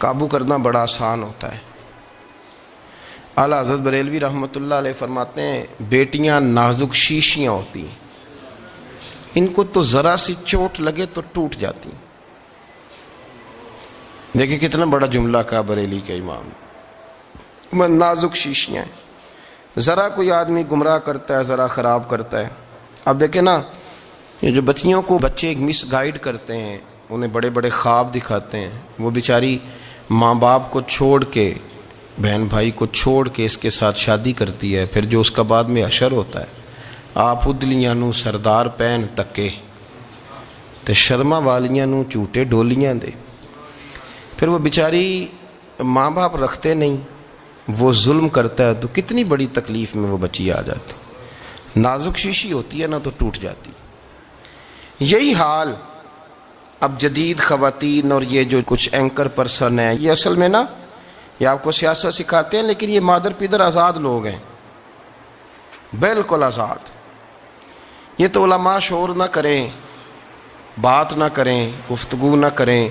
قابو کرنا بڑا آسان ہوتا ہے۔ اعلیٰ حضرت بریلوی رحمۃ اللہ علیہ فرماتے ہیں بیٹیاں نازک شیشیاں ہوتی ہیں، ان کو تو ذرا سی چوٹ لگے تو ٹوٹ جاتی۔ دیکھیں کتنا بڑا جملہ کہا بریلی کے امام، نازک شیشیاں ہیں، ذرا کوئی آدمی گمراہ کرتا ہے، ذرا خراب کرتا ہے۔ اب دیکھیں نا، یہ جو بچیوں کو بچے ایک مس گائیڈ کرتے ہیں، انہیں بڑے بڑے خواب دکھاتے ہیں، وہ بیچاری ماں باپ کو چھوڑ کے، بہن بھائی کو چھوڑ کے اس کے ساتھ شادی کرتی ہے، پھر جو اس کا بعد میں حشر ہوتا ہے، آپ ادلیاں نو سردار پہن تکے تے شرما والیاں نو جھوٹے ڈولیاں دے۔ پھر وہ بیچاری ماں باپ رکھتے نہیں، وہ ظلم کرتا ہے، تو کتنی بڑی تکلیف میں وہ بچی آ جاتی۔ نازک شیشی ہوتی ہے نا تو ٹوٹ جاتی۔ یہی حال اب جدید خواتین اور یہ جو کچھ اینکر پرسن ہیں، یہ اصل میں نا یہ آپ کو سیاست سکھاتے ہیں، لیکن یہ مادر پیدر آزاد لوگ ہیں، بالکل آزاد۔ یہ تو علماء شور نہ کریں، بات نہ کریں، گفتگو نہ کریں،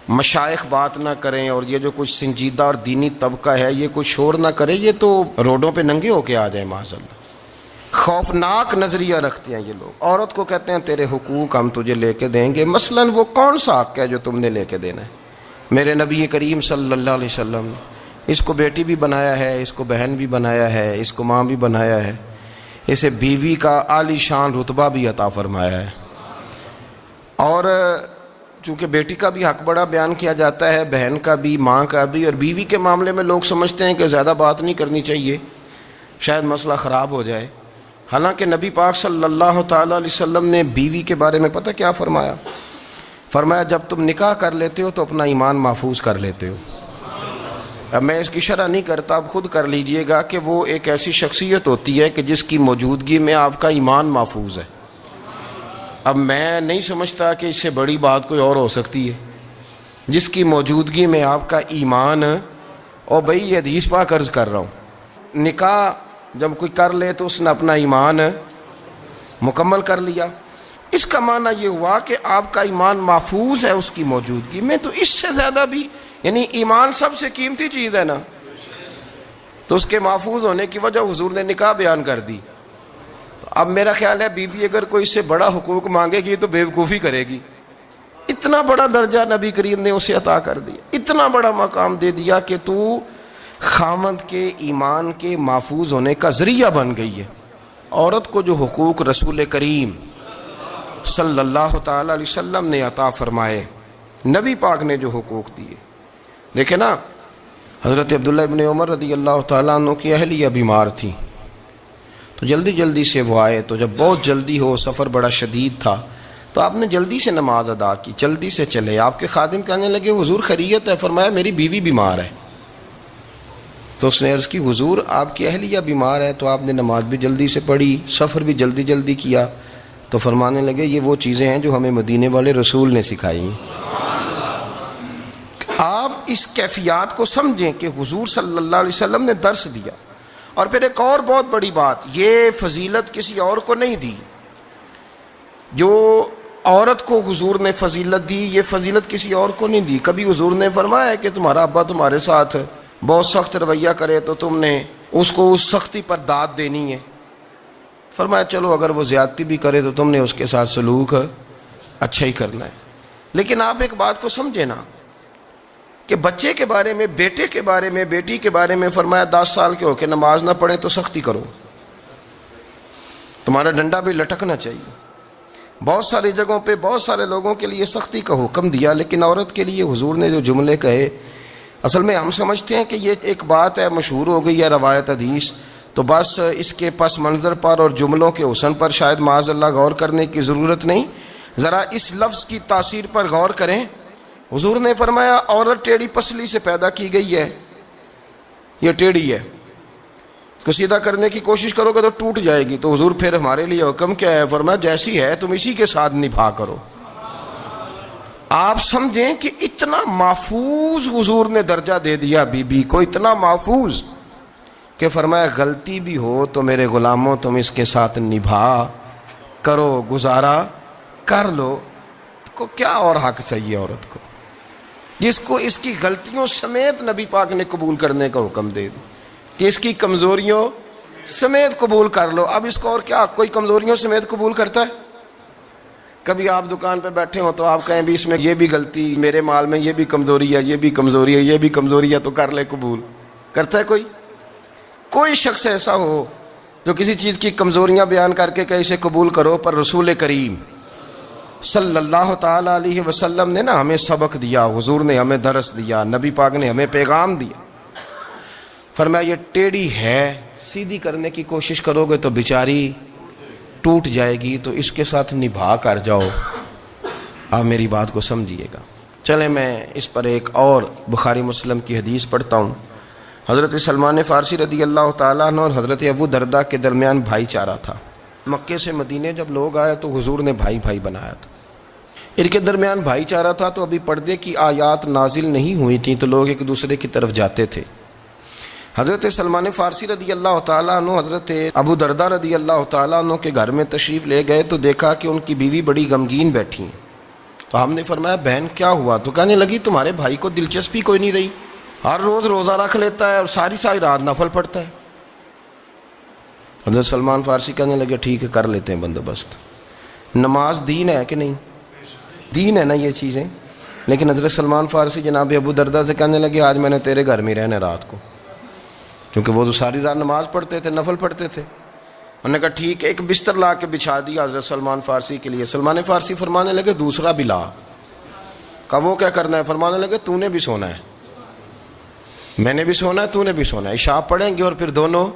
مشائخ بات نہ کریں، اور یہ جو کچھ سنجیدہ اور دینی طبقہ ہے یہ کچھ شور نہ کرے، یہ تو روڈوں پہ ننگے ہو کے آ جائیں معاذ اللہ۔ خوفناک نظریہ رکھتے ہیں یہ لوگ۔ عورت کو کہتے ہیں تیرے حقوق ہم تجھے لے کے دیں گے، مثلاً وہ کون سا حق ہے جو تم نے لے کے دینا ہے؟ میرے نبی کریم صلی اللہ علیہ وسلم نے اس کو بیٹی بھی بنایا ہے، اس کو بہن بھی بنایا ہے، اس کو ماں بھی بنایا ہے، اسے بیوی کا عالی شان رتبہ بھی عطا فرمایا ہے۔ اور چونکہ بیٹی کا بھی حق بڑا بیان کیا جاتا ہے، بہن کا بھی، ماں کا بھی، اور بیوی کے معاملے میں لوگ سمجھتے ہیں کہ زیادہ بات نہیں کرنی چاہیے، شاید مسئلہ خراب ہو جائے۔ حالانکہ نبی پاک صلی اللہ تعالیٰ علیہ وسلم نے بیوی کے بارے میں پتہ کیا فرمایا؟ فرمایا جب تم نکاح کر لیتے ہو تو اپنا ایمان محفوظ کر لیتے ہو۔ اب میں اس کی شرح نہیں کرتا، اب خود کر لیجئے گا کہ وہ ایک ایسی شخصیت ہوتی ہے کہ جس کی موجودگی میں آپ کا ایمان محفوظ ہے۔ اب میں نہیں سمجھتا کہ اس سے بڑی بات کوئی اور ہو سکتی ہے، جس کی موجودگی میں آپ کا ایمان، اور بھئی یہ حدیث پاک عرض کر رہا ہوں، نکاح جب کوئی کر لے تو اس نے اپنا ایمان مکمل کر لیا۔ اس کا معنی یہ ہوا کہ آپ کا ایمان محفوظ ہے اس کی موجودگی میں، تو اس سے زیادہ بھی، یعنی ایمان سب سے قیمتی چیز ہے نا، تو اس کے محفوظ ہونے کی وجہ حضور نے نکاح بیان کر دی۔ اب میرا خیال ہے بی بی اگر کوئی اس سے بڑا حقوق مانگے گی تو بیوقوفی کرے گی۔ اتنا بڑا درجہ نبی کریم نے اسے عطا کر دیا، اتنا بڑا مقام دے دیا کہ تو خاوند کے ایمان کے محفوظ ہونے کا ذریعہ بن گئی ہے۔ عورت کو جو حقوق رسول کریم صلی اللہ تعالی علیہ وسلم نے عطا فرمائے، نبی پاک نے جو حقوق دیے، دیکھیں نا، حضرت عبداللہ ابن عمر رضی اللہ تعالیٰ عنہ کی اہلیہ بیمار تھی، تو جلدی جلدی سے وہ آئے، تو جب بہت جلدی ہو، سفر بڑا شدید تھا، تو آپ نے جلدی سے نماز ادا کی، جلدی سے چلے۔ آپ کے خادم کہنے لگے حضور خیریت ہے؟ فرمایا میری بیوی بیمار ہے۔ تو اس نے عرض کی حضور آپ کی اہلیہ بیمار ہے، تو آپ نے نماز بھی جلدی سے پڑھی، سفر بھی جلدی جلدی کیا۔ تو فرمانے لگے یہ وہ چیزیں ہیں جو ہمیں مدینے والے رسول نے سکھائی ہیں۔ آپ اس کیفیات کو سمجھیں کہ حضور صلی اللہ علیہ وسلم نے درس دیا۔ اور پھر ایک اور بہت بڑی بات، یہ فضیلت کسی اور کو نہیں دی، جو عورت کو حضور نے فضیلت دی، یہ فضیلت کسی اور کو نہیں دی۔ کبھی حضور نے فرمایا کہ تمہارا ابا تمہارے ساتھ بہت سخت رویہ کرے تو تم نے اس کو اس سختی پر داد دینی ہے؟ فرمایا چلو اگر وہ زیادتی بھی کرے تو تم نے اس کے ساتھ سلوک اچھا ہی کرنا ہے۔ لیکن آپ ایک بات کو سمجھے نا کہ بچے کے بارے میں، بیٹے کے بارے میں، بیٹی کے بارے میں فرمایا 10 سال کے ہو کے نماز نہ پڑھیں تو سختی کرو، تمہارا ڈنڈا بھی لٹکنا چاہیے۔ بہت ساری جگہوں پہ بہت سارے لوگوں کے لیے سختی کا حکم دیا، لیکن عورت کے لیے حضور نے جو جملے کہے، اصل میں ہم سمجھتے ہیں کہ یہ ایک بات ہے، مشہور ہو گئی ہے روایت حدیث، تو بس اس کے پس منظر پر اور جملوں کے حسن پر شاید معاذ اللہ غور کرنے کی ضرورت نہیں۔ ذرا اس لفظ کی تاثیر پر غور کریں۔ حضور نے فرمایا عورت ٹیڑھی پسلی سے پیدا کی گئی ہے، یہ ٹیڑھی ہے، کو سیدھا کرنے کی کوشش کرو گے تو ٹوٹ جائے گی۔ تو حضور پھر ہمارے لیے حکم کیا ہے؟ فرمایا جیسی ہے تم اسی کے ساتھ نبھا کرو۔ آپ سمجھیں کہ اتنا محفوظ حضور نے درجہ دے دیا بی بی کو، اتنا محفوظ کہ فرمایا غلطی بھی ہو تو میرے غلاموں تم اس کے ساتھ نبھا کرو، گزارا کر لو۔ کو کیا اور حق چاہیے عورت کو؟ جس کو اس کی غلطیوں سمیت نبی پاک نے قبول کرنے کا حکم دے دی کہ اس کی کمزوریوں سمیت قبول کر لو. اب اس کو اور کیا کوئی کمزوریوں سمیت قبول کرتا ہے؟ کبھی آپ دکان پہ بیٹھے ہو تو آپ کہیں بھی اس میں یہ بھی غلطی، میرے مال میں یہ بھی کمزوری ہے، یہ بھی کمزوری ہے، یہ بھی کمزوری ہے، تو کر لے قبول. کرتا ہے کوئی؟ کوئی شخص ایسا ہو جو کسی چیز کی کمزوریاں بیان کر کے کہ اسے قبول کرو؟ پر رسول کریم صلی اللہ تعالی علیہ وسلم نے نا ہمیں سبق دیا، حضور نے ہمیں درس دیا، نبی پاک نے ہمیں پیغام دیا. فرمایا یہ ٹیڑھی ہے، سیدھی کرنے کی کوشش کرو گے تو بیچاری ٹوٹ جائے گی، تو اس کے ساتھ نبھا کر جاؤ. آپ میری بات کو سمجھیے گا. چلیں میں اس پر ایک اور بخاری مسلم کی حدیث پڑھتا ہوں. حضرت سلمان فارسی رضی اللہ تعالیٰ عنہ اور حضرت ابو درداء کے درمیان بھائی چارہ تھا. مکے سے مدینے جب لوگ آئے تو حضور نے بھائی بھائی بنایا تھا. ان کے درمیان بھائی چارہ تھا تو ابھی پردے کی آیات نازل نہیں ہوئی تھیں تو لوگ ایک دوسرے کی طرف جاتے تھے. حضرت سلمان فارسی رضی اللہ تعالیٰ عنہ حضرت ابو درداء رضی اللہ تعالیٰ عنہ کے گھر میں تشریف لے گئے تو دیکھا کہ ان کی بیوی بڑی غمگین بیٹھی ہیں. تو ہم نے فرمایا بہن کیا ہوا؟ تو کہنے لگی تمہارے بھائی کو دلچسپی کوئی نہیں رہی، ہر روز روزہ رکھ لیتا ہے اور ساری رات نفل پڑھتا ہے. حضرت سلمان فارسی کہنے لگے ٹھیک ہے کر لیتے ہیں بندوبست. نماز دین ہے کہ نہیں؟ دین ہے نا یہ چیزیں. لیکن حضرت سلمان فارسی جناب ابو درداء سے کہنے لگے آج میں نے تیرے گھر میں رہنا رات کو، کیونکہ وہ تو ساری رات نماز پڑھتے تھے، نفل پڑھتے تھے. انہوں نے کہا ٹھیک ہے. ایک بستر لا کے بچھا دیا حضرت سلمان فارسی کے لیے. سلمان فارسی فرمانے لگے دوسرا بھی لا. کہا وہ کیا کرنا ہے؟ فرمانے لگے تو نے بھی سونا ہے، میں نے بھی سونا ہے، تو نے بھی سونا ہے. عشاء پڑھیں گے اور پھر دونوں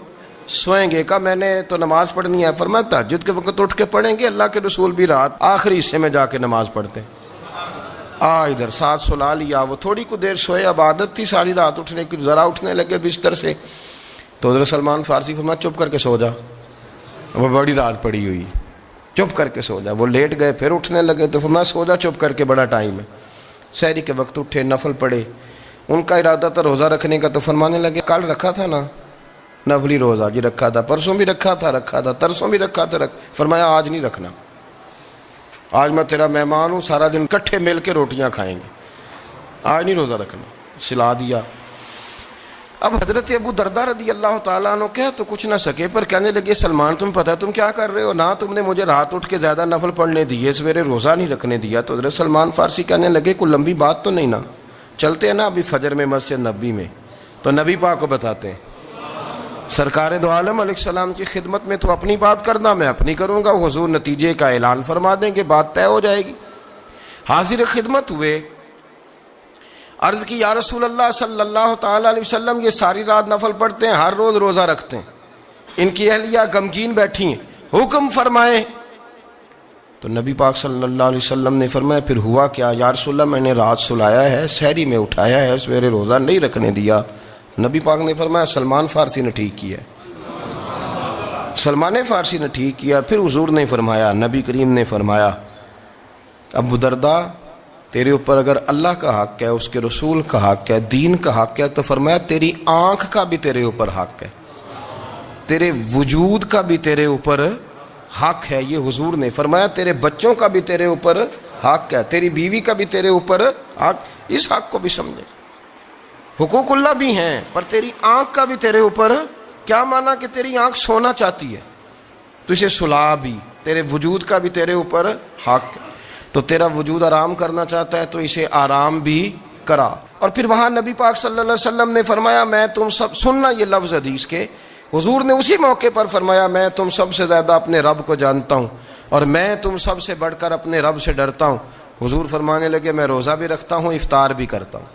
سوئیں گے. کہا میں نے تو نماز پڑھنی ہے. فرمایا تہجد کے وقت اٹھ کے پڑھیں گے، اللہ کے رسول بھی رات آخری حصے میں جا کے نماز پڑھتے ہیں. ادھر ساتھ سلا لیا. وہ تھوڑی کو دیر سوئے، اب عادت تھی ساری رات اٹھنے کی، ذرا اٹھنے لگے بستر سے تو حضرت سلمان فارسی فرمایا چپ کر کے سو جا، وہ بڑی رات پڑی ہوئی، چپ کر کے سو جا. وہ لیٹ گئے، پھر اٹھنے لگے تو فرمایا سو جا چپ کر کے، بڑا ٹائم ہے. سحری کے وقت اٹھے، نفل پڑھے. ان کا ارادہ تھا روزہ رکھنے کا تو فرمانے لگے کل رکھا تھا نا نفلی روزہ؟ جی رکھا تھا. پرسوں بھی رکھا تھا، ترسوں بھی رکھا تھا. فرمایا آج نہیں رکھنا، آج میں تیرا مہمان ہوں، سارا دن کٹھے مل کے روٹیاں کھائیں گے، آج نہیں روزہ رکھنا. سلا دیا. اب حضرت ابو درداء رضی اللہ تعالیٰ عنہ کہہ تو کچھ نہ سکے، پر کہنے لگے سلمان تم پتہ تم کیا کر رہے ہو؟ نہ تم نے مجھے رات اٹھ کے زیادہ نفل پڑھنے دیے، سویرے روزہ نہیں رکھنے دیا. تو حضرت سلمان فارسی کہنے لگے کوئی لمبی بات تو نہیں نا؟ چلتے ہیں نا ابھی فجر میں مسجد نبی میں تو نبی پاک کو بتاتے ہیں. سرکار دو عالم علیہ السلام کی خدمت میں تو اپنی بات کرنا، میں اپنی کروں گا. حضور نتیجے کا اعلان فرما دیں گے، بات طے ہو جائے گی. حاضر خدمت ہوئے، عرض کی یا رسول اللہ صلی اللہ تعالی علیہ وسلم یہ ساری رات نفل پڑھتے ہیں، ہر روز روزہ رکھتے ہیں، ان کی اہلیہ غمگین بیٹھی ہیں، حکم فرمائیں. تو نبی پاک صلی اللہ علیہ وسلم نے فرمایا پھر ہوا کیا؟ یا رسول اللہ میں نے رات سلایا ہے، سحری میں اٹھایا ہے، سویرے روزہ نہیں رکھنے دیا. نبی پاک نے فرمایا سلمان فارسی نے ٹھیک کیا، سلمان فارسی نے ٹھیک کیا. پھر حضور نے فرمایا، نبی کریم نے فرمایا ابو درداء تیرے اوپر اگر اللہ کا حق ہے، اس کے رسول کا حق ہے، دین کا حق ہے، تو فرمایا تیری آنکھ کا بھی تیرے اوپر حق ہے، تیرے وجود کا بھی تیرے اوپر حق ہے. یہ حضور نے فرمایا تیرے بچوں کا بھی تیرے اوپر حق ہے، تیری بیوی کا بھی تیرے اوپر حق. اس حق کو بھی سمجھے. حقوق اللہ بھی ہیں پر تیری آنکھ کا بھی تیرے اوپر. کیا مانا کہ تیری آنکھ سونا چاہتی ہے تو اسے سلا بھی، تیرے وجود کا بھی تیرے اوپر حق. تو تیرا وجود آرام کرنا چاہتا ہے تو اسے آرام بھی کرا. اور پھر وہاں نبی پاک صلی اللہ علیہ وسلم نے فرمایا میں تم سب، سننا یہ لفظ حدیث کے، حضور نے اسی موقع پر فرمایا میں تم سب سے زیادہ اپنے رب کو جانتا ہوں اور میں تم سب سے بڑھ کر اپنے رب سے ڈرتا ہوں. حضور فرمانے لگے میں روزہ بھی رکھتا ہوں، افطار بھی کرتا ہوں،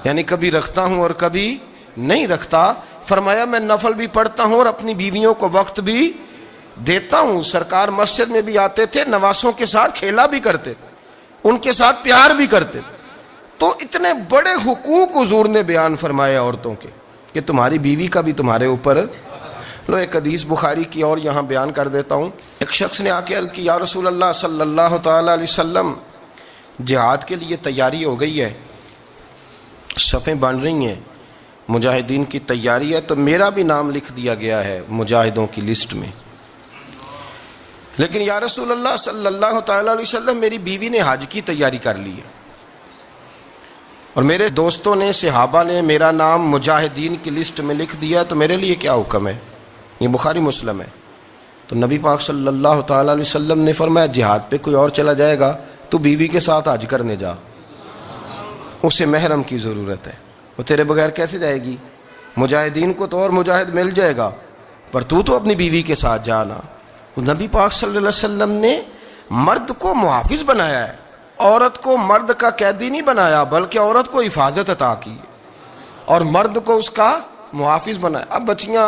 یعنی کبھی رکھتا ہوں اور کبھی نہیں رکھتا. فرمایا میں نفل بھی پڑھتا ہوں اور اپنی بیویوں کو وقت بھی دیتا ہوں. سرکار مسجد میں بھی آتے تھے، نواسوں کے ساتھ کھیلا بھی کرتے تھے، ان کے ساتھ پیار بھی کرتے تھے. تو اتنے بڑے حقوق حضور نے بیان فرمائے عورتوں کے کہ تمہاری بیوی کا بھی تمہارے اوپر. لو ایک حدیث بخاری کی اور یہاں بیان کر دیتا ہوں. ایک شخص نے آ کے عرض کی یا رسول اللہ صلی اللہ تعالی علیہ وسلم جہاد کے لیے تیاری ہو گئی ہے، صفیں بن رہی ہیں، مجاہدین کی تیاری ہے، تو میرا بھی نام لکھ دیا گیا ہے مجاہدوں کی لسٹ میں، لیکن یا رسول اللہ صلی اللہ تعالی علیہ وسلم میری بیوی نے حج کی تیاری کر لی ہے. اور میرے دوستوں نے صحابہ نے میرا نام مجاہدین کی لسٹ میں لکھ دیا، تو میرے لیے کیا حکم ہے؟ یہ بخاری مسلم ہے۔ تو نبی پاک صلی اللہ تعالیٰ علیہ وسلم نے فرمایا جہاد پہ کوئی اور چلا جائے گا تو بیوی کے ساتھ حج کرنے جا، اسے محرم کی ضرورت ہے، وہ تیرے بغیر کیسے جائے گی؟ مجاہدین کو تو اور مجاہد مل جائے گا، پر تو اپنی بیوی کے ساتھ جانا۔ نبی پاک صلی اللہ علیہ وسلم نے مرد کو محافظ بنایا ہے، عورت کو مرد کا قیدی نہیں بنایا، بلکہ عورت کو حفاظت عطا کی اور مرد کو اس کا محافظ بنایا۔ اب بچیاں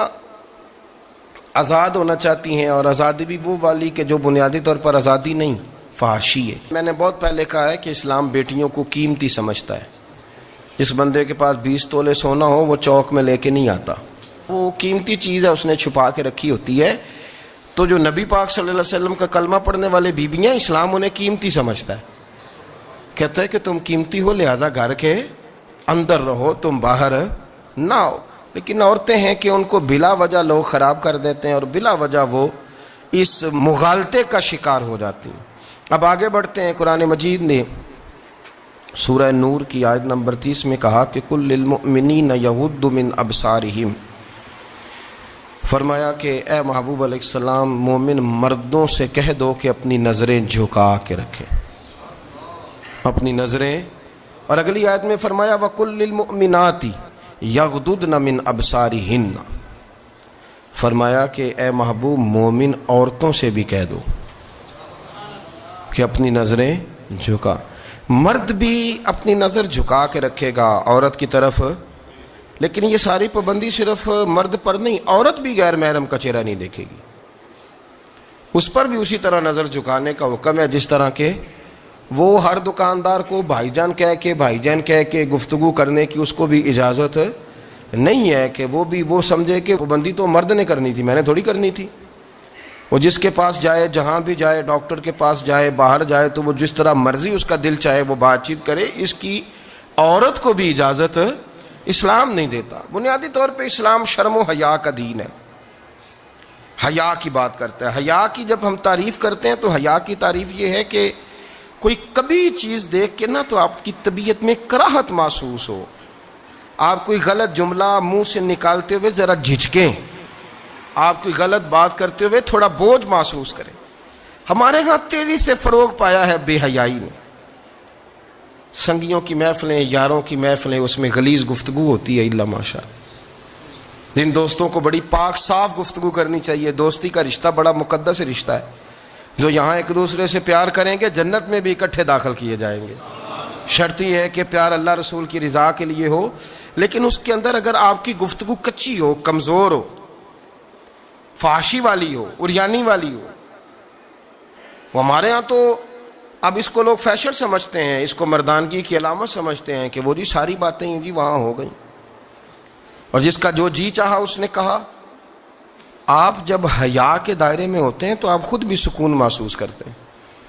آزاد ہونا چاہتی ہیں، اور آزادی بھی وہ والی کہ جو بنیادی طور پر آزادی نہیں، فحاشی ہے۔ میں نے بہت پہلے کہا ہے کہ اسلام بیٹیوں کو قیمتی سمجھتا ہے۔ جس بندے کے پاس 20 تولے سونا ہو وہ چوک میں لے کے نہیں آتا، وہ قیمتی چیز ہے، اس نے چھپا کے رکھی ہوتی ہے۔ تو جو نبی پاک صلی اللہ علیہ وسلم کا کلمہ پڑھنے والے بیویاں، اسلام انہیں قیمتی سمجھتا ہے، کہتا ہے کہ تم قیمتی ہو لہذا گھر کے اندر رہو، تم باہر نہ ہو۔ لیکن عورتیں ہیں کہ ان کو بلا وجہ لوگ خراب کر دیتے ہیں اور بلا وجہ وہ اس مغالطے کا شکار ہو جاتی ہیں۔ اب آگے بڑھتے ہیں۔ قرآن مجید نے سورہ نور کی آیت نمبر 30 میں کہا کہ کل للمؤمنین یغضوا من ابصارہم، فرمایا کہ اے محبوب علیہ السلام مومن مردوں سے کہہ دو کہ اپنی نظریں جھکا کے رکھیں، اپنی نظریں۔ اور اگلی آیت میں فرمایا وَقُلْ لِلْمُؤْمِنَاتِ یغضضن من ابصارہن، فرمایا کہ اے محبوب مومن عورتوں سے بھی کہہ دو کہ اپنی نظریں جھکا۔ مرد بھی اپنی نظر جھکا کے رکھے گا عورت کی طرف، لیکن یہ ساری پابندی صرف مرد پر نہیں، عورت بھی غیر محرم کا چہرہ نہیں دیکھے گی، اس پر بھی اسی طرح نظر جھکانے کا حکم ہے، جس طرح کہ وہ ہر دکاندار کو بھائی جان کہہ کے گفتگو کرنے کی اس کو بھی اجازت نہیں ہے کہ وہ سمجھے کہ پابندی تو مرد نے کرنی تھی، میں نے تھوڑی کرنی تھی۔ وہ جس کے پاس جائے، جہاں بھی جائے، ڈاکٹر کے پاس جائے، باہر جائے، تو وہ جس طرح مرضی اس کا دل چاہے وہ بات چیت کرے، اس کی عورت کو بھی اجازت اسلام نہیں دیتا۔ بنیادی طور پہ اسلام شرم و حیا کا دین ہے، حیا کی بات کرتا ہے۔ حیا کی جب ہم تعریف کرتے ہیں تو حیا کی تعریف یہ ہے کہ کوئی کبھی چیز دیکھ کے نہ تو آپ کی طبیعت میں کراہت محسوس ہو، آپ کوئی غلط جملہ منہ سے نکالتے ہوئے ذرا جھجکیں، آپ کوئی غلط بات کرتے ہوئے تھوڑا بوجھ محسوس کریں۔ ہمارے ہاں تیزی سے فروغ پایا ہے بے حیائی نے۔ سنگیوں کی محفلیں، یاروں کی محفلیں، اس میں غلیظ گفتگو ہوتی ہے، الا ماشاء اللہ۔ جن دوستوں کو بڑی پاک صاف گفتگو کرنی چاہیے، دوستی کا رشتہ بڑا مقدس رشتہ ہے، جو یہاں ایک دوسرے سے پیار کریں گے جنت میں بھی اکٹھے داخل کیے جائیں گے۔ شرط یہ ہے کہ پیار اللہ رسول کی رضا کے لیے ہو، لیکن اس کے اندر اگر آپ کی گفتگو کچی ہو، کمزور ہو، فحاشی والی ہو، عریانی والی ہو، وہ ہمارے ہاں تو اب اس کو لوگ فیشن سمجھتے ہیں، اس کو مردانگی کی علامت سمجھتے ہیں کہ وہ جی ساری باتیں جی وہاں ہو گئیں، اور جس کا جو جی چاہا اس نے کہا۔ آپ جب حیا کے دائرے میں ہوتے ہیں تو آپ خود بھی سکون محسوس کرتے ہیں۔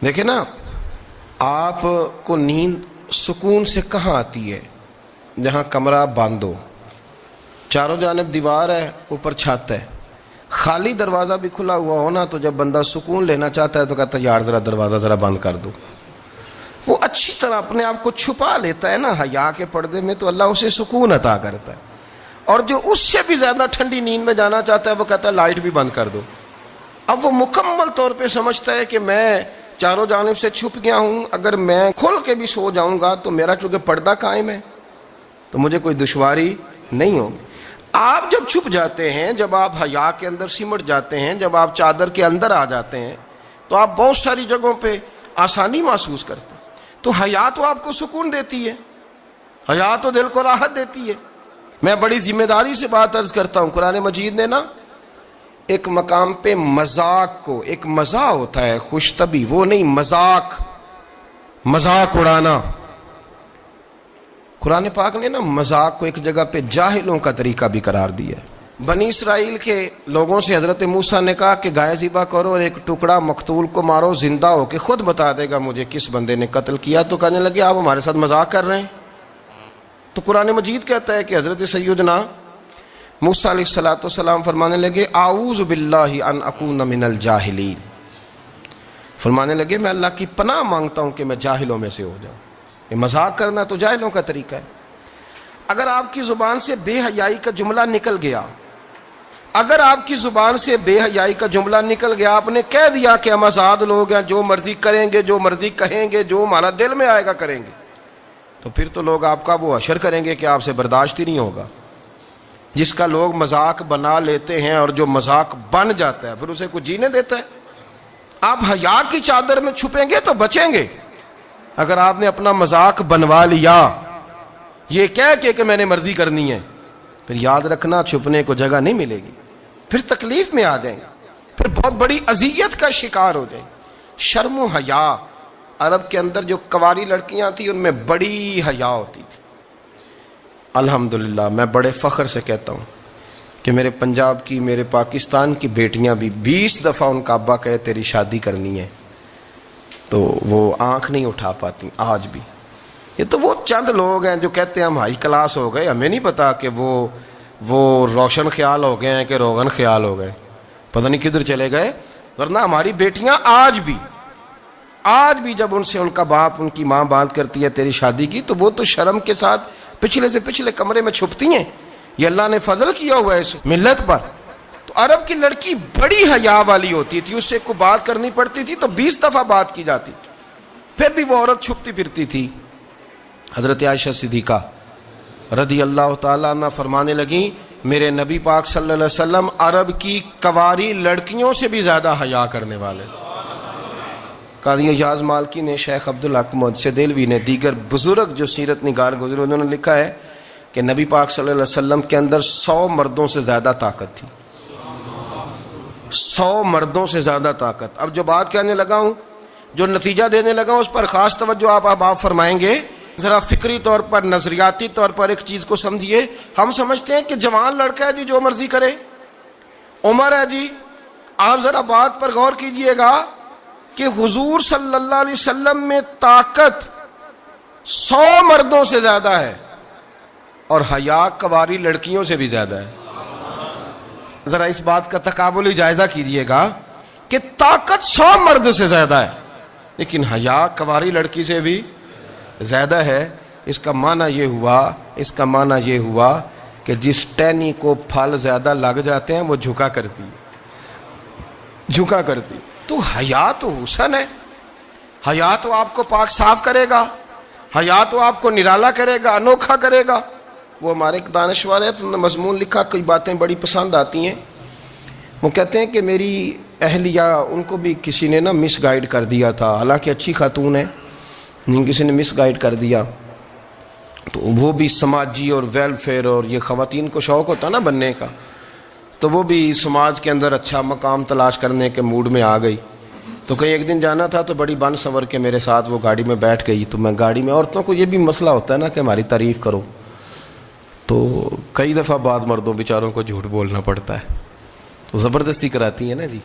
دیکھیں نا، آپ کو نیند سکون سے کہاں آتی ہے؟ جہاں کمرہ بند ہو، چاروں جانب دیوار ہے، اوپر چھت ہے، خالی دروازہ بھی کھلا ہوا ہونا تو جب بندہ سکون لینا چاہتا ہے تو کہتا ہے یار ذرا دروازہ ذرا بند کر دو۔ وہ اچھی طرح اپنے آپ کو چھپا لیتا ہے نا حیا کے پردے میں، تو اللہ اسے سکون عطا کرتا ہے۔ اور جو اس سے بھی زیادہ ٹھنڈی نیند میں جانا چاہتا ہے وہ کہتا ہے لائٹ بھی بند کر دو۔ اب وہ مکمل طور پہ سمجھتا ہے کہ میں چاروں جانب سے چھپ گیا ہوں، اگر میں کھل کے بھی سو جاؤں گا تو میرا چونکہ پردہ قائم ہے تو مجھے کوئی دشواری نہیں ہوگی۔ آپ جب چھپ جاتے ہیں، جب آپ حیا کے اندر سمٹ جاتے ہیں، جب آپ چادر کے اندر آ جاتے ہیں تو آپ بہت ساری جگہوں پہ آسانی محسوس کرتے ہیں۔ تو حیا تو آپ کو سکون دیتی ہے، حیا تو دل کو راحت دیتی ہے۔ میں بڑی ذمہ داری سے بات عرض کرتا ہوں، قرآن مجید نے نا ایک مقام پہ مذاق کو، ایک مزاح ہوتا ہے خوش طبی، وہ نہیں، مذاق اڑانا، قرآن پاک نے نا مذاق کو ایک جگہ پہ جاہلوں کا طریقہ بھی قرار دیا ہے۔ بنی اسرائیل کے لوگوں سے حضرت موسیٰ نے کہا کہ گائے ذبح کرو اور ایک ٹکڑا مقتول کو مارو، زندہ ہو کے خود بتا دے گا مجھے کس بندے نے قتل کیا۔ تو کہنے لگے آپ ہمارے ساتھ مذاق کر رہے ہیں۔ تو قرآن مجید کہتا ہے کہ حضرت سیدنا موسیٰ علیہ السلام فرمانے لگے اعوذ باللہ ان اکون من الجاہلین، فرمانے لگے میں اللہ کی پناہ مانگتا ہوں کہ میں جاہلوں میں سے ہو جاؤں۔ یہ مذاق کرنا تو جاہلوں کا طریقہ ہے. اگر آپ کی زبان سے بے حیائی کا جملہ نکل گیا، اگر آپ کی زبان سے بے حیائی کا جملہ نکل گیا، آپ نے کہہ دیا کہ ہم آزاد لوگ ہیں، جو مرضی کریں گے، جو مرضی کہیں گے، جو ہمارا دل میں آئے گا کریں گے، تو پھر تو لوگ آپ کا وہ حشر کریں گے کہ آپ سے برداشت ہی نہیں ہوگا. جس کا لوگ مذاق بنا لیتے ہیں اور جو مذاق بن جاتا ہے پھر اسے کوئی جینے دیتا ہے. آپ حیا کی چادر میں چھپیں گے تو بچیں گے. اگر آپ نے اپنا مذاق بنوا لیا یہ کہہ کہ میں نے مرضی کرنی ہے، پھر یاد رکھنا چھپنے کو جگہ نہیں ملے گی، پھر تکلیف میں آ جائیں گے، پھر بہت بڑی اذیت کا شکار ہو جائیں. شرم و حیا، عرب کے اندر جو کنواری لڑکیاں تھیں ان میں بڑی حیا ہوتی تھی. الحمدللہ میں بڑے فخر سے کہتا ہوں کہ میرے پنجاب کی، میرے پاکستان کی بیٹیاں بھی 20 دفعہ ان کا ابا کہے تیری شادی کرنی ہے تو وہ آنکھ نہیں اٹھا پاتی آج بھی. یہ تو وہ چند لوگ ہیں جو کہتے ہیں ہم ہائی کلاس ہو گئے، ہمیں نہیں پتا کہ وہ روشن خیال ہو گئے ہیں کہ روغن خیال ہو گئے، پتہ نہیں کدھر چلے گئے. ورنہ ہماری بیٹیاں آج بھی جب ان سے ان کا باپ، ان کی ماں بات کرتی ہے تیری شادی کی، تو وہ تو شرم کے ساتھ پچھلے سے پچھلے کمرے میں چھپتی ہیں. یہ اللہ نے فضل کیا ہوا ہے اس ملت پر. تو عرب کی لڑکی بڑی حیا والی ہوتی تھی، اس سے کوئی بات کرنی پڑتی تھی تو 20 دفعہ بات کی جاتی، پھر بھی وہ عورت چھپتی پھرتی تھی. حضرت عائشہ صدیقہ رضی اللہ تعالیٰ عنہ فرمانے لگیں میرے نبی پاک صلی اللہ علیہ وسلم عرب کی کنواری لڑکیوں سے بھی زیادہ حیا کرنے والے. قاضی اعجاز مالکی نے، شیخ عبدالحق محدث دہلوی نے، دیگر بزرگ جو سیرت نگار گزرے انہوں نے لکھا ہے کہ نبی پاک صلی اللہ علیہ وسلم کے اندر 100 مردوں سے زیادہ طاقت تھی. 100 مردوں سے زیادہ طاقت. اب جو بات کہنے لگا ہوں، جو نتیجہ دینے لگا ہوں، اس پر خاص توجہ آپ فرمائیں گے. ذرا فکری طور پر، نظریاتی طور پر ایک چیز کو سمجھیے. ہم سمجھتے ہیں کہ جوان لڑکا ہے جی جو مرضی کرے، عمر ہے جی. آپ ذرا بات پر غور کیجئے گا کہ حضور صلی اللہ علیہ وسلم میں طاقت 100 مردوں سے زیادہ ہے اور حیا کنواری لڑکیوں سے بھی زیادہ ہے. ذرا اس بات کا تقابلی جائزہ کیجئے گا کہ طاقت 100 مرد سے زیادہ ہے لیکن حیا کنواری لڑکی سے بھی زیادہ ہے. اس کا معنی یہ ہوا کہ جس ٹہنی کو پھل زیادہ لگ جاتے ہیں وہ جھکا کرتی. تو حیا تو حسن ہے، حیا تو آپ کو پاک صاف کرے گا، حیا تو آپ کو نرالا کرے گا، انوکھا کرے گا. وہ ہمارے ایک دانشور ہے، تو انہوں نے مضمون لکھا، کئی باتیں بڑی پسند آتی ہیں. وہ کہتے ہیں کہ میری اہلیہ، ان کو بھی کسی نے مس گائیڈ کر دیا تھا، حالانکہ اچھی خاتون ہے، کسی نے مس گائیڈ کر دیا. تو وہ بھی سماجی اور ویلفیئر، اور یہ خواتین کو شوق ہوتا نا بننے کا، تو وہ بھی سماج کے اندر اچھا مقام تلاش کرنے کے موڈ میں آ گئی. تو کہیں ایک دن جانا تھا تو بڑی بن سنور کے میرے ساتھ وہ گاڑی میں بیٹھ گئی. تو میں گاڑی میں، عورتوں کو یہ بھی مسئلہ ہوتا ہے نا کہ ہماری تعریف کرو، تو کئی دفعہ بعد مردوں بیچاروں کو جھوٹ بولنا پڑتا ہے، تو زبردستی کراتی ہیں نا جی.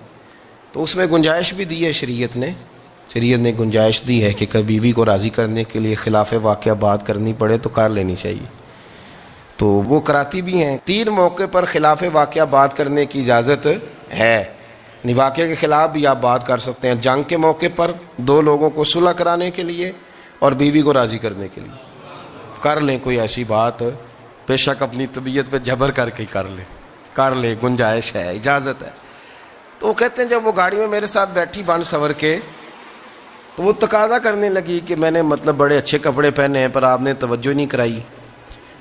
تو اس میں گنجائش بھی دی ہے شریعت نے گنجائش دی ہے کہ کبھی بیوی کو راضی کرنے کے لیے خلاف واقعہ بات کرنی پڑے تو کر لینی چاہیے. تو وہ کراتی بھی ہیں. 3 موقع پر خلاف واقعہ بات کرنے کی اجازت ہے. واقعے کے خلاف بھی آپ بات کر سکتے ہیں. جنگ کے موقع پر 2 لوگوں کو صلح کرانے کے لیے اور بیوی کو راضی کرنے کے لیے کر لیں کوئی ایسی بات، بے شک اپنی طبیعت پہ جبر کر کے کر لیں، گنجائش ہے، اجازت ہے. تو وہ کہتے ہیں جب وہ گاڑی میں میرے ساتھ بیٹھی بن سنور کے، تو وہ تقاضا کرنے لگی کہ میں نے بڑے اچھے کپڑے پہنے ہیں پر آپ نے توجہ نہیں کرائی.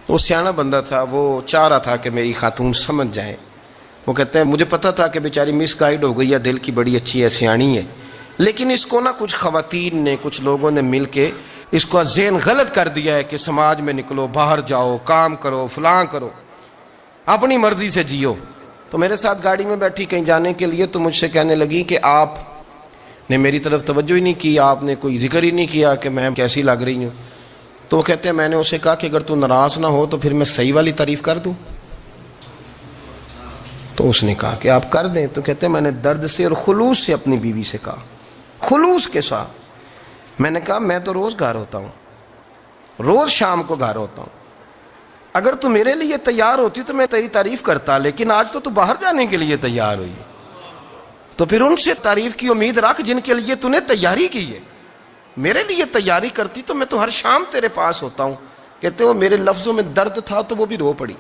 وہ سیانا بندہ تھا، وہ چاہ رہا تھا کہ میری خاتون سمجھ جائیں. وہ کہتے ہیں مجھے پتا تھا کہ بیچاری مس گائیڈ ہو گئی ہے، دل کی بڑی اچھی ہے، سیانی ہے، لیکن اس کو کچھ خواتین نے، کچھ لوگوں نے مل کے اس کو ذہن غلط کر دیا ہے کہ سماج میں نکلو، باہر جاؤ، کام کرو، فلاں کرو، اپنی مرضی سے جیو. تو میرے ساتھ گاڑی میں بیٹھی کہیں جانے کے لیے، تو مجھ سے کہنے لگی کہ آپ نے میری طرف توجہ ہی نہیں کی، آپ نے کوئی ذکر ہی نہیں کیا کہ میں کیسی لگ رہی ہوں. تو وہ کہتے ہیں میں نے اسے کہا کہ اگر تو ناراض نہ ہو تو پھر میں صحیح والی تعریف کر دوں. تو اس نے کہا کہ آپ کر دیں. تو کہتے ہیں میں نے درد سے اور خلوص سے اپنی بیوی سے کہا، خلوص کے ساتھ. میں نے کہا میں تو روز گھر ہوتا ہوں، روز شام کو گھر ہوتا ہوں، اگر تو میرے لیے تیار ہوتی تو میں تیری تعریف کرتا، لیکن آج تو باہر جانے کے لیے تیار ہوئی، تو پھر ان سے تعریف کی امید رکھ جن کے لیے تو نے تیاری کی ہے. میرے لیے تیاری کرتی تو میں تو ہر شام تیرے پاس ہوتا ہوں. کہتے وہ میرے لفظوں میں درد تھا تو وہ بھی رو پڑی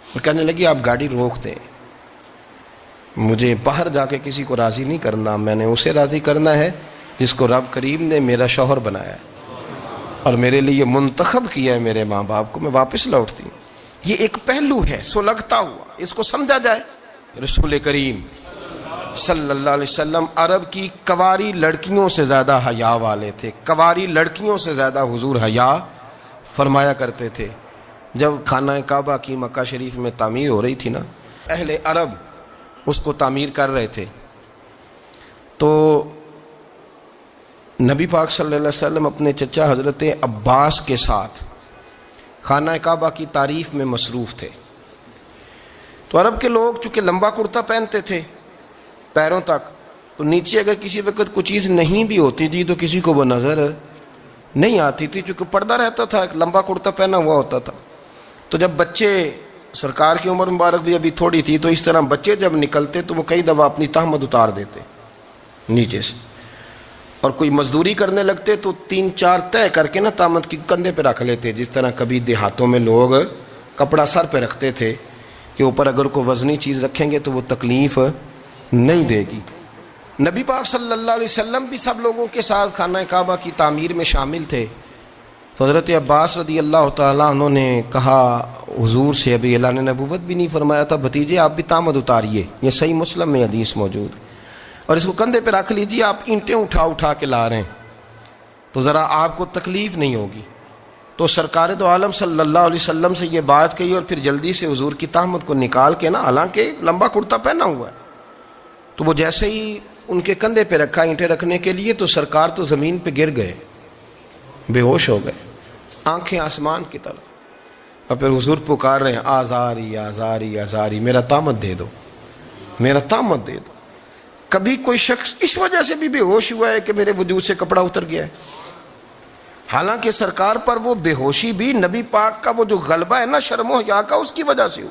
اور کہنے لگی آپ گاڑی روک دیں, مجھے باہر جا کے کسی کو راضی نہیں کرنا, میں نے اسے راضی کرنا ہے جس کو رب کریم نے میرا شوہر بنایا ہے اور میرے لیے منتخب کیا ہے میرے ماں باپ کو, میں واپس لوٹتی ہوں. یہ ایک پہلو ہے سلگتا ہوا, اس کو سمجھا جائے. رسول کریم صلی اللہ علیہ وسلم عرب کی کواری لڑکیوں سے زیادہ حیا والے تھے, کواری لڑکیوں سے زیادہ حضور حیا فرمایا کرتے تھے. جب خانہ کعبہ کی مکہ شریف میں تعمیر ہو رہی تھی نا, اہل عرب اس کو تعمیر کر رہے تھے, تو نبی پاک صلی اللہ علیہ وسلم اپنے چچا حضرت عباس کے ساتھ خانہ کعبہ کی تعریف میں مصروف تھے. تو عرب کے لوگ چونکہ لمبا کرتا پہنتے تھے پیروں تک, تو نیچے اگر کسی وقت کوئی چیز نہیں بھی ہوتی تھی تو کسی کو وہ نظر نہیں آتی تھی, چونکہ پردہ رہتا تھا, ایک لمبا کرتا پہنا ہوا ہوتا تھا. تو جب بچے, سرکار کی عمر مبارک بھی ابھی تھوڑی تھی, تو اس طرح بچے جب نکلتے تو وہ کئی دفعہ اپنی تہمت اتار دیتے نیچے سے, اور کوئی مزدوری کرنے لگتے تو 3-4 طے کر کے نا تہمت کی کندھے پہ رکھ لیتے, جس طرح کبھی دیہاتوں میں لوگ کپڑا سر پہ رکھتے تھے کہ اوپر اگر کوئی وزنی چیز رکھیں گے تو وہ تکلیف نہیں دے گی. نبی پاک صلی اللہ علیہ وسلم بھی سب لوگوں کے ساتھ خانہ کعبہ کی تعمیر میں شامل تھے. تو حضرت عباس رضی اللہ تعالیٰ عنہ نے کہا حضور سے, ابھی اللہ نے نبوت بھی نہیں فرمایا تھا, بھتیجے آپ بھی تہمت اتاریے, یہ صحیح مسلم میں حدیث موجود, اور اس کو کندھے پہ رکھ لیجیے, آپ اینٹیں اٹھا اٹھا کے لا رہے ہیں تو ذرا آپ کو تکلیف نہیں ہوگی. تو سرکار دو عالم صلی اللہ علیہ وسلم سے یہ بات کہی اور پھر جلدی سے حضور کی تہمت کو نکال کے نا, حالانکہ لمبا کرتا پہنا ہوا ہے, تو وہ جیسے ہی ان کے کندھے پہ رکھا اینٹیں رکھنے کے لیے تو سرکار تو زمین پہ گر گئے, بے ہوش ہو گئے, آنکھیں آسمان کی طرف, اور پھر حضور پکار رہے ہیں آزاری آزاری آزاری, میرا تہمت دے دو, میرا تہمت دے دو. کبھی کوئی شخص اس وجہ سے بھی بے ہوش ہوا ہے کہ میرے وجود سے کپڑا اتر گیا ہے, حالانکہ سرکار پر وہ بے ہوشی بھی نبی پاک کا وہ جو غلبہ ہے نا شرم و حیا کا, اس کی وجہ سے ہو,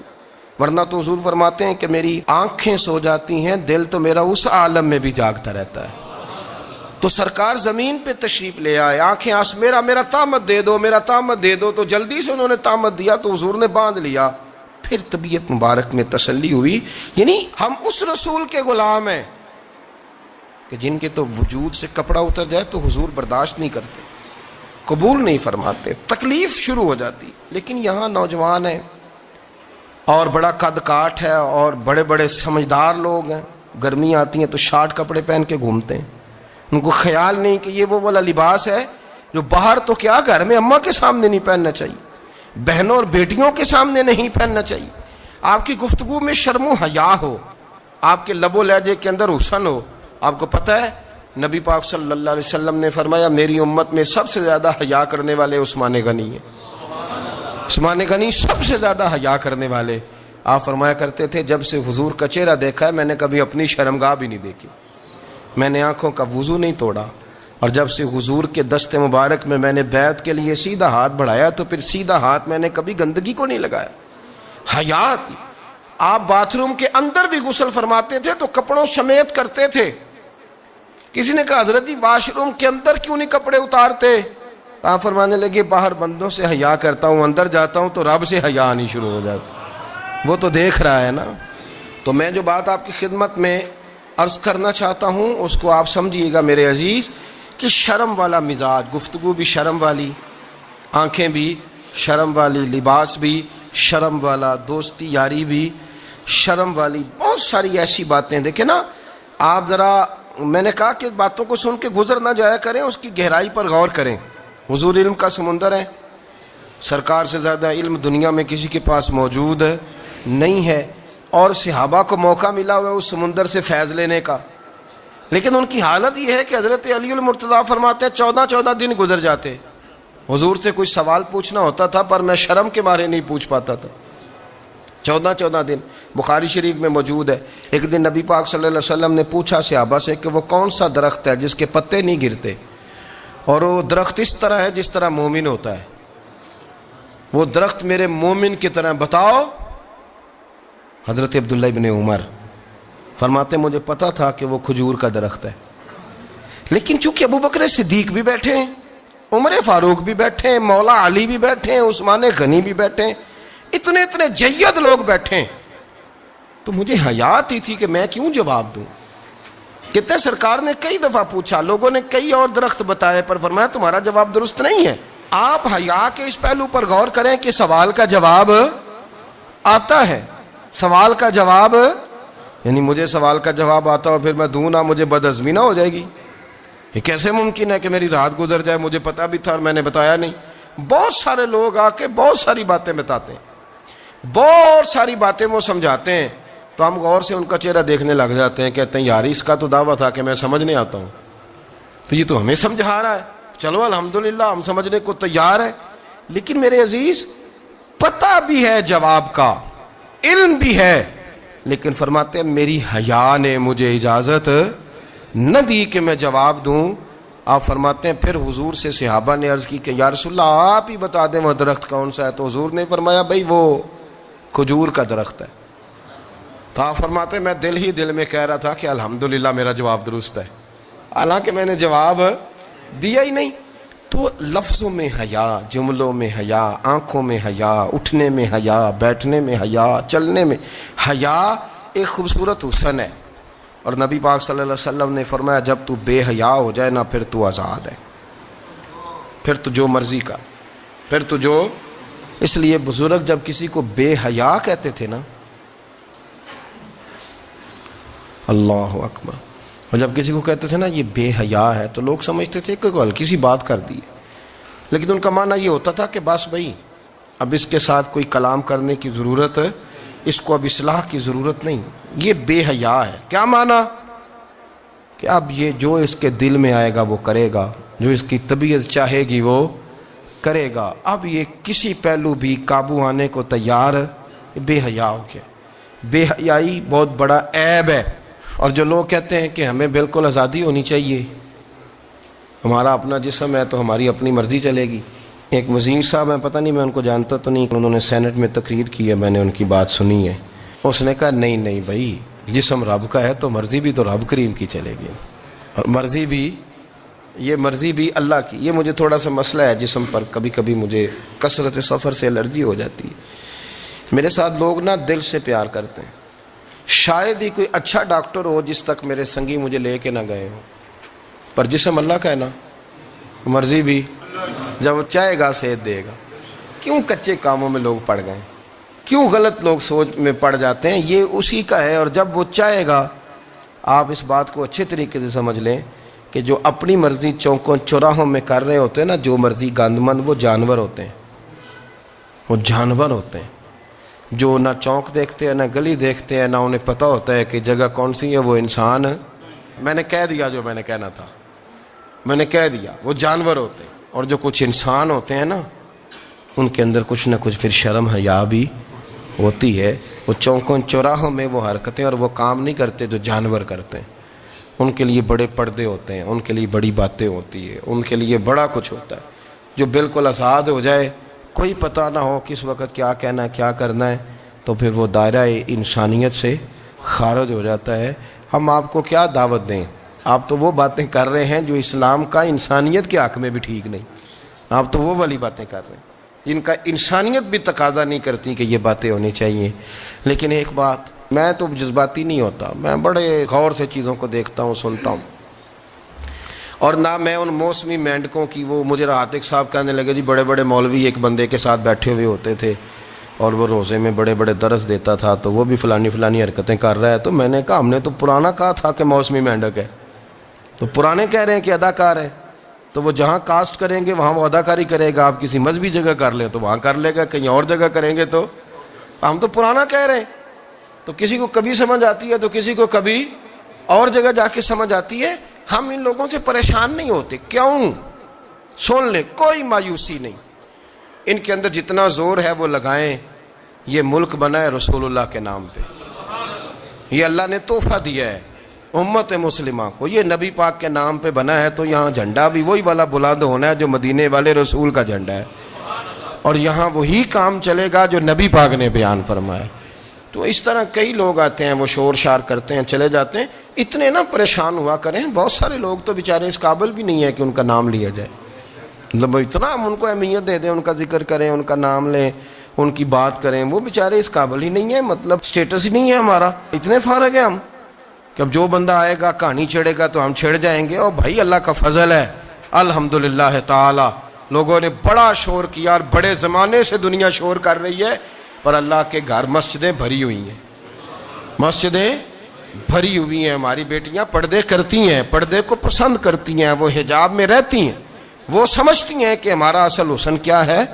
ورنہ تو حضور فرماتے ہیں کہ میری آنکھیں سو جاتی ہیں, دل تو میرا اس عالم میں بھی جاگتا رہتا ہے. تو سرکار زمین پہ تشریف لے آئے, آنکھیں میرا تہمت دے دو, میرا تہمت دے دو. تو جلدی سے انہوں نے تہمت دیا تو حضور نے باندھ لیا, پھر طبیعت مبارک میں تسلی ہوئی. یعنی ہم اس رسول کے غلام ہیں کہ جن کے تو وجود سے کپڑا اتر جائے تو حضور برداشت نہیں کرتے, قبول نہیں فرماتے, تکلیف شروع ہو جاتی. لیکن یہاں نوجوان ہیں اور بڑا قد کاٹ ہے اور بڑے بڑے سمجھدار لوگ ہیں, گرمی آتی ہیں تو شارٹ کپڑے پہن کے گھومتے ہیں, ان کو خیال نہیں کہ یہ وہ والا لباس ہے جو باہر تو کیا گھر میں اماں کے سامنے نہیں پہننا چاہیے, بہنوں اور بیٹیوں کے سامنے نہیں پہننا چاہیے. آپ کی گفتگو میں شرم و حیا ہو, آپ کے لب و لہجے کے اندر حسن ہو. آپ کو پتہ ہے نبی پاک صلی اللہ علیہ وسلم نے فرمایا میری امت میں سب سے زیادہ حیا کرنے والے عثمان غنی ہیں, عثمان غنی سب سے زیادہ حیا کرنے والے. آپ فرمایا کرتے تھے جب سے حضور کا چہرہ دیکھا ہے میں نے کبھی اپنی شرمگاہ بھی نہیں دیکھی, میں نے آنکھوں کا وضو نہیں توڑا, اور جب سے حضور کے دست مبارک میں میں نے بیعت کے لیے سیدھا ہاتھ بڑھایا تو پھر سیدھا ہاتھ میں نے کبھی گندگی کو نہیں لگایا. حیات. آپ باتھ روم کے اندر بھی غسل فرماتے تھے تو کپڑوں سمیت کرتے تھے. کسی نے کہا حضرت جی واش روم کے اندر کیوں نہیں کپڑے اتارتے؟ آپ فرمانے لگے باہر بندوں سے حیا کرتا ہوں, اندر جاتا ہوں تو رب سے حیا آنی شروع ہو جاتی, وہ تو دیکھ رہا ہے نا. تو میں جو بات آپ کی خدمت میں عرض کرنا چاہتا ہوں اس کو آپ سمجھیے گا میرے عزیز, کہ شرم والا مزاج, گفتگو بھی شرم والی, آنکھیں بھی شرم والی, لباس بھی شرم والا, دوستی یاری بھی شرم والی, بہت ساری ایسی باتیں. دیکھیں نا آپ ذرا, میں نے کہا کہ باتوں کو سن کے گزر نہ جایا کریں, اس کی گہرائی پر غور کریں. حضور علم کا سمندر ہے, سرکار سے زیادہ علم دنیا میں کسی کے پاس موجود نہیں ہے, اور صحابہ کو موقع ملا ہوا ہے اس سمندر سے فیض لینے کا. لیکن ان کی حالت یہ ہے کہ حضرت علی المرتضیٰ فرماتے ہیں 14 دن گزر جاتے, حضور سے کوئی سوال پوچھنا ہوتا تھا پر میں شرم کے مارے نہیں پوچھ پاتا تھا. 14 دن بخاری شریف میں موجود ہے. ایک دن نبی پاک صلی اللہ علیہ وسلم نے پوچھا صحابہ سے کہ وہ کون سا درخت ہے جس کے پتے نہیں گرتے, اور وہ درخت اس طرح ہے جس طرح مومن ہوتا ہے, وہ درخت میرے مومن کی طرح بتاؤ. حضرت عبداللہ ابن عمر فرماتے مجھے پتا تھا کہ وہ کھجور کا درخت ہے, لیکن چونکہ ابو بکر صدیق بھی بیٹھے ہیں, عمر فاروق بھی بیٹھے ہیں, مولا علی بھی بیٹھے ہیں, عثمان غنی بھی بیٹھے ہیں, اتنے اتنے جید لوگ بیٹھے ہیں, تو مجھے حیا آتی تھی کہ میں کیوں جواب دوں. کہتے ہیں سرکار نے کئی دفعہ پوچھا, لوگوں نے کئی اور درخت بتائے, پر فرمایا تمہارا جواب درست نہیں ہے. آپ حیا کے اس پہلو پر غور کریں کہ سوال کا جواب آتا ہے, سوال کا جواب, یعنی مجھے سوال کا جواب آتا اور پھر میں دوں نہ, مجھے بدعزمی نہ ہو جائے گی. یہ کیسے ممکن ہے کہ میری رات گزر جائے, مجھے پتا بھی تھا اور میں نے بتایا نہیں. بہت سارے لوگ آ کے بہت ساری باتیں بتاتے ہیں, بہت ساری باتیں وہ سمجھاتے ہیں, تو ہم غور سے ان کا چہرہ دیکھنے لگ جاتے ہیں, کہتے ہیں یار اس کا تو دعویٰ تھا کہ میں سمجھنے آتا ہوں, تو یہ تو ہمیں سمجھا رہا ہے. چلو الحمدللہ ہم سمجھنے کو تیار ہیں, لیکن میرے عزیز پتہ بھی ہے جواب کا, علم بھی ہے, لیکن فرماتے ہیں میری حیا نے مجھے اجازت نہ دی کہ میں جواب دوں. آپ فرماتے ہیں پھر حضور سے صحابہ نے عرض کی کہ یا رسول اللہ آپ ہی بتا دیں وہ درخت کون سا ہے. تو حضور نے فرمایا بھائی وہ کھجور کا درخت ہے. تو آپ فرماتے ہیں میں دل ہی دل میں کہہ رہا تھا کہ الحمدللہ میرا جواب درست ہے, حالانکہ میں نے جواب دیا ہی نہیں. تو لفظوں میں حیا, جملوں میں حیا, آنکھوں میں حیا, اٹھنے میں حیا, بیٹھنے میں حیا, چلنے میں حیا ایک خوبصورت حسن ہے. اور نبی پاک صلی اللہ علیہ وسلم نے فرمایا جب تو بے حیا ہو جائے نا پھر تو آزاد ہے, پھر تو جو مرضی کا, پھر تو جو. اس لیے بزرگ جب کسی کو بے حیا کہتے تھے نا, اللہ اکبر, اور جب کسی کو کہتے تھے نا یہ بے حیا ہے, تو لوگ سمجھتے تھے کہ ہلکی سی بات کر دی, لیکن ان کا معنی یہ ہوتا تھا کہ بس بھائی اب اس کے ساتھ کوئی کلام کرنے کی ضرورت, اس کو اب اصلاح کی ضرورت نہیں, یہ بے حیا ہے. کیا معنی کہ اب یہ جو اس کے دل میں آئے گا وہ کرے گا, جو اس کی طبیعت چاہے گی وہ کرے گا, اب یہ کسی پہلو بھی قابو آنے کو تیار, بے حیا ہو گیا. بے حیائی بہت بڑا عیب ہے. اور جو لوگ کہتے ہیں کہ ہمیں بالکل آزادی ہونی چاہیے, ہمارا اپنا جسم ہے تو ہماری اپنی مرضی چلے گی. ایک وزیر صاحب ہیں, پتہ نہیں میں ان کو جانتا تو نہیں, انہوں نے سینٹ میں تقریر کی ہے, میں نے ان کی بات سنی ہے. اس نے کہا نہیں نہیں بھائی جسم رب کا ہے تو مرضی بھی تو رب کریم کی چلے گی, اور مرضی بھی یہ مرضی بھی اللہ کی. یہ مجھے تھوڑا سا مسئلہ ہے جسم پر, کبھی کبھی مجھے کثرت سفر سے الرجی ہو جاتی ہے. میرے ساتھ لوگ نا دل سے پیار کرتے ہیں, شاید ہی کوئی اچھا ڈاکٹر ہو جس تک میرے سنگی مجھے لے کے نہ گئے ہوں, پر جسم اللہ کا ہے نا, مرضی بھی جب وہ چاہے گا صحت دے گا. کیوں کچے کاموں میں لوگ پڑ گئے, کیوں غلط لوگ سوچ میں پڑ جاتے ہیں, یہ اسی کا ہے. اور جب وہ چاہے گا, آپ اس بات کو اچھے طریقے سے سمجھ لیں کہ جو اپنی مرضی چوکوں چوراہوں میں کر رہے ہوتے ہیں نا, جو مرضی گاندمند, وہ جانور ہوتے ہیں, وہ جانور ہوتے ہیں جو نہ چونک دیکھتے ہیں نہ گلی دیکھتے ہیں, نہ انہیں پتہ ہوتا ہے کہ جگہ کون سی ہے. وہ انسان, میں نے کہہ دیا جو میں نے کہنا تھا, میں نے کہہ دیا, وہ جانور ہوتے ہیں. اور جو کچھ انسان ہوتے ہیں نا, ان کے اندر کچھ نہ کچھ پھر شرم حیا بھی ہوتی ہے. وہ چوکوں چوراہوں میں وہ حرکتیں اور وہ کام نہیں کرتے جو جانور کرتے ہیں. ان کے لیے بڑے پردے ہوتے ہیں, ان کے لیے بڑی باتیں ہوتی ہے, ان کے لیے بڑا کچھ ہوتا ہے. جو بالکل آزاد ہو جائے, کوئی پتہ نہ ہو کس وقت کیا کہنا ہے کیا کرنا ہے, تو پھر وہ دائرہ انسانیت سے خارج ہو جاتا ہے. ہم آپ کو کیا دعوت دیں, آپ تو وہ باتیں کر رہے ہیں جو اسلام کا انسانیت کے حق میں بھی ٹھیک نہیں. آپ تو وہ والی باتیں کر رہے ہیں جن کا انسانیت بھی تقاضا نہیں کرتی کہ یہ باتیں ہونی چاہیے. لیکن ایک بات, میں تو جذباتی نہیں ہوتا, میں بڑے غور سے چیزوں کو دیکھتا ہوں, سنتا ہوں. اور نہ میں ان موسمی مینڈکوں کی, وہ مجھے عاتق صاحب کہنے لگے جی بڑے بڑے مولوی ایک بندے کے ساتھ بیٹھے ہوئے ہوتے تھے اور وہ روزے میں بڑے بڑے درس دیتا تھا, تو وہ بھی فلانی حرکتیں کر رہا ہے. تو میں نے کہا ہم نے تو پرانا کہا تھا کہ موسمی مینڈک ہے, تو پرانے کہہ رہے ہیں کہ اداکار ہے, تو وہ جہاں کاسٹ کریں گے وہاں وہ اداکاری کرے گا. آپ کسی مذہبی جگہ کر لیں تو وہاں کر لے گا, کہیں اور جگہ کریں گے تو ہم تو پرانا کہہ رہے ہیں. تو کسی کو کبھی سمجھ آتی ہے تو کسی کو کبھی اور جگہ جا کے سمجھ آتی ہے. ہم ان لوگوں سے پریشان نہیں ہوتے. کیوں؟ سن لیں, کوئی مایوسی نہیں. ان کے اندر جتنا زور ہے وہ لگائیں. یہ ملک بنا ہے رسول اللہ کے نام پہ, یہ اللہ نے تحفہ دیا ہے امت مسلمہ کو, یہ نبی پاک کے نام پہ بنا ہے. تو یہاں جھنڈا بھی وہی والا بلند ہونا ہے جو مدینے والے رسول کا جھنڈا ہے, اور یہاں وہی کام چلے گا جو نبی پاک نے بیان فرمایا. تو اس طرح کئی لوگ آتے ہیں, وہ شور شار کرتے ہیں, چلے جاتے ہیں. اتنے نہ پریشان ہوا کریں. بہت سارے لوگ تو بیچارے اس قابل بھی نہیں ہے کہ ان کا نام لیا جائے. مطلب اتنا ہم ان کو اہمیت دے دیں, ان کا ذکر کریں, ان کا نام لیں, ان کی بات کریں, وہ بیچارے اس قابل ہی نہیں ہے. مطلب سٹیٹس ہی نہیں ہے ہمارا. اتنے فارغ ہیں ہم کہ اب جو بندہ آئے گا کہانی چھیڑے گا تو ہم چھیڑ جائیں گے. اور بھائی اللہ کا فضل ہے الحمدللہ تعالی, لوگوں نے بڑا شور کیا اور بڑے زمانے سے دنیا شور کر رہی ہے, پر اللہ کے گھر مسجدیں بھری ہوئی ہیں. مسجدیں بھری ہوئی ہیں. ہماری بیٹیاں پردے کرتی ہیں, پردے کو پسند کرتی ہیں, وہ حجاب میں رہتی ہیں, وہ سمجھتی ہیں کہ ہمارا اصل حسن کیا ہے.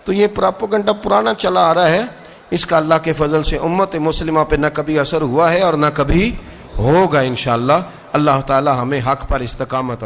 تو یہ پراپوگنڈا پرانا چلا آ رہا ہے, اس کا اللہ کے فضل سے امت مسلمہ پہ نہ کبھی اثر ہوا ہے اور نہ کبھی ہوگا انشاءاللہ. اللہ تعالی ہمیں حق پر استقامت